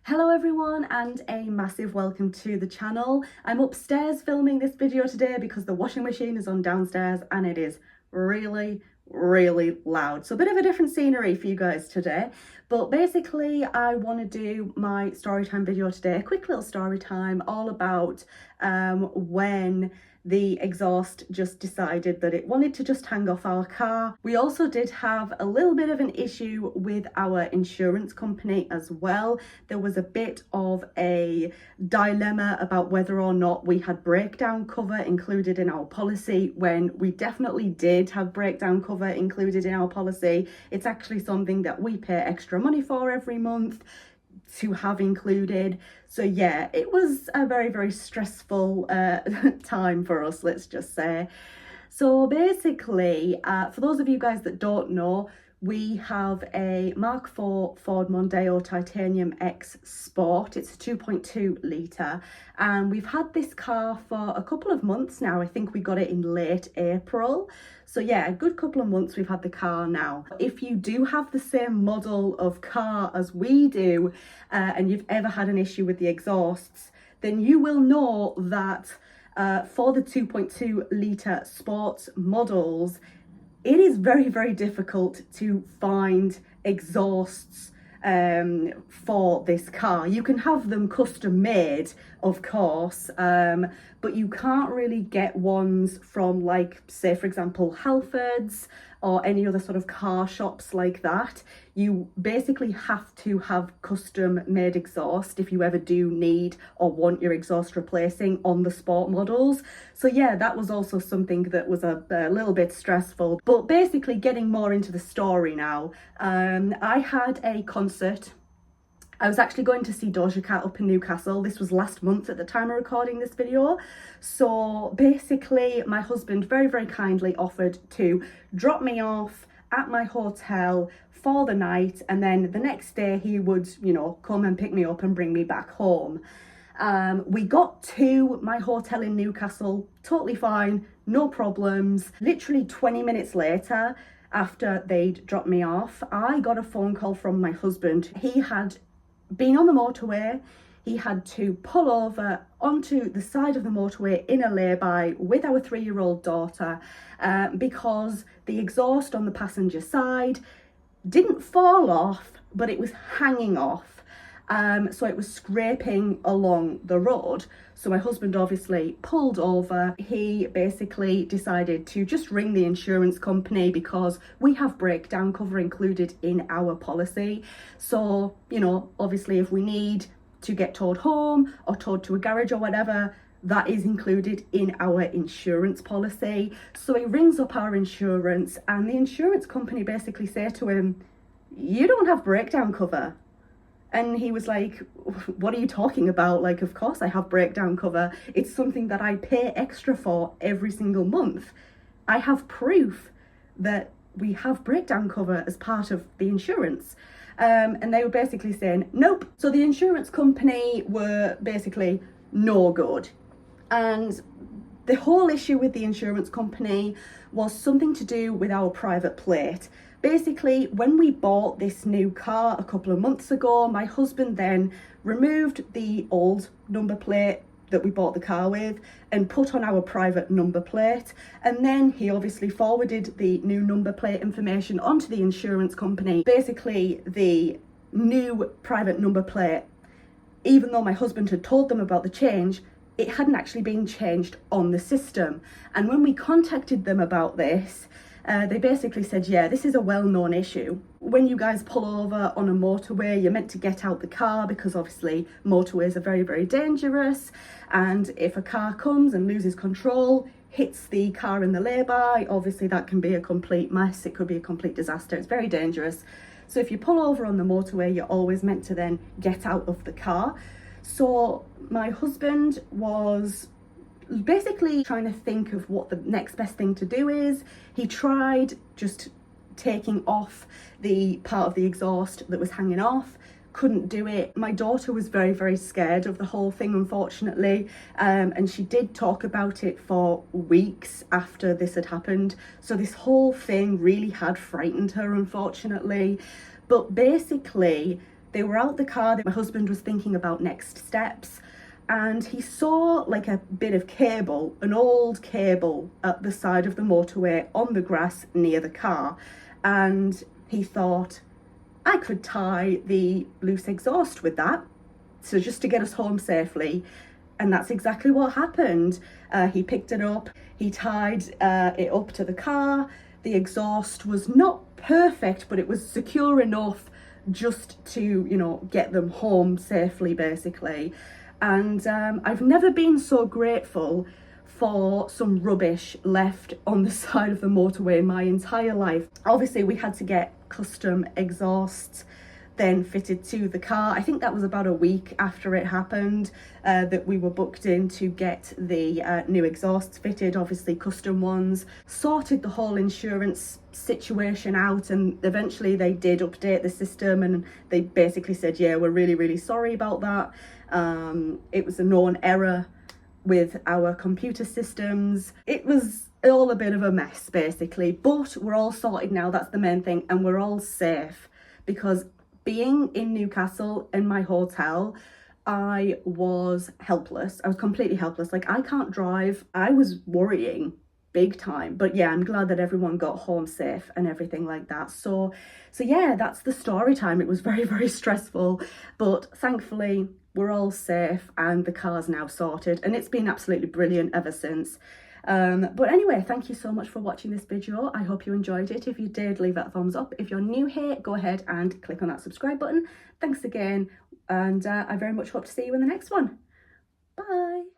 Hello everyone and a massive welcome to the channel. I'm upstairs filming this video today because the washing machine is on downstairs and it is really loud. So a bit of a different scenery for you guys today. But basically I want to do my story time video today, a quick little story time all about when the exhaust just decided that it wanted to just hang off our car. We also did have a little bit of an issue with our insurance company as well. There was a bit of a dilemma about whether or not we had breakdown cover included in our policy, when we definitely did have breakdown cover included in our policy. It's actually something that we pay extra money for every month to have included. So yeah, it was a very stressful time for us, let's just say. So basically, for those of you guys that don't know, we have a Mark IV Ford Mondeo Titanium X Sport. It's a 2.2 litre and we've had this car for a couple of months now. I think we got it in late April. So yeah, a good couple of months we've had the car now. If you do have the same model of car as we do and you've ever had an issue with the exhausts, then you will know that for the 2.2 litre sports models, it is very difficult to find exhausts for this car. You can have them custom made, of course, but you can't really get ones from, like, say for example Halfords or any other sort of car shops like that. You basically have to have custom made exhaust if you ever do need or want your exhaust replacing on the sport models. So yeah, that was also something that was a little bit stressful. But basically, getting more into the story now, I had a concert. I was actually going to see Doja Cat up in Newcastle. This was last month at the time of recording this video. So basically, my husband very kindly offered to drop me off at my hotel for the night, and then the next day he would, you know, come and pick me up and bring me back home. We got to my hotel in Newcastle, totally fine, no problems. Literally 20 minutes later, after they'd dropped me off, I got a phone call from my husband. He had been on the motorway. He had to pull over onto the side of the motorway in a lay-by with our 3-year-old daughter because the exhaust on the passenger side didn't fall off, but it was hanging off. So it was scraping along the road. So my husband obviously pulled over. He basically decided to just ring the insurance company because we have breakdown cover included in our policy. So, you know, obviously if we need to get towed home or towed to a garage or whatever, that is included in our insurance policy. So he rings up our insurance and the insurance company basically say to him, "You don't have breakdown cover." And he was like, "What are you talking about? Like, of course I have breakdown cover. It's something that I pay extra for every single month. I have proof that we have breakdown cover as part of the insurance." And they were basically saying, nope. So the insurance company were basically no good. And the whole issue with the insurance company was something to do with our private plate. Basically, when we bought this new car a couple of months ago, my husband then removed the old number plate that we bought the car with and put on our private number plate. And then he obviously forwarded the new number plate information onto the insurance company. Basically, the new private number plate, even though my husband had told them about the change, it hadn't actually been changed on the system. And when we contacted them about this, they basically said, yeah, this is a well-known issue. When you guys pull over on a motorway, you're meant to get out the car because obviously motorways are very dangerous. And if a car comes and loses control, hits the car in the lay-by, obviously that can be a complete mess. It could be a complete disaster. It's very dangerous. So if you pull over on the motorway, you're always meant to then get out of the car. So my husband was basically trying to think of what the next best thing to do is. He tried just taking off the part of the exhaust that was hanging off, couldn't do it. My daughter was very scared of the whole thing, unfortunately, and she did talk about it for weeks after this had happened. So this whole thing really had frightened her, unfortunately. But basically, They were out the car, my husband was thinking about next steps, and he saw like a bit of cable, an old cable at the side of the motorway on the grass near the car. And he thought, I could tie the loose exhaust with that, so just to get us home safely. And that's exactly what happened. He picked it up, he tied it up to the car. The exhaust was not perfect, but it was secure enough just to, you know, get them home safely, basically. And I've never been so grateful for some rubbish left on the side of the motorway in my entire life. Obviously, we had to get custom exhausts then fitted to the car. I think that was about a week after it happened that we were booked in to get the new exhausts fitted, obviously custom ones. Sorted the whole insurance situation out, and eventually they did update the system, and they basically said, yeah, we're really, really sorry about that. It was a known error with our computer systems. It was all a bit of a mess, basically, but we're all sorted now. That's the main thing, and we're all safe, because being in Newcastle in my hotel, I was helpless. I was completely helpless. Like, I can't drive. I was worrying big time. But yeah, I'm glad that everyone got home safe and everything like that. So yeah, that's the story time. It was very, very stressful, but thankfully we're all safe and the car's now sorted, and it's been absolutely brilliant ever since. But anyway, thank you so much for watching this video. I hope you enjoyed it. If you did, leave that a thumbs up. If you're new here, go ahead and click on that subscribe button. Thanks again, and I very much hope to see you in the next one. Bye.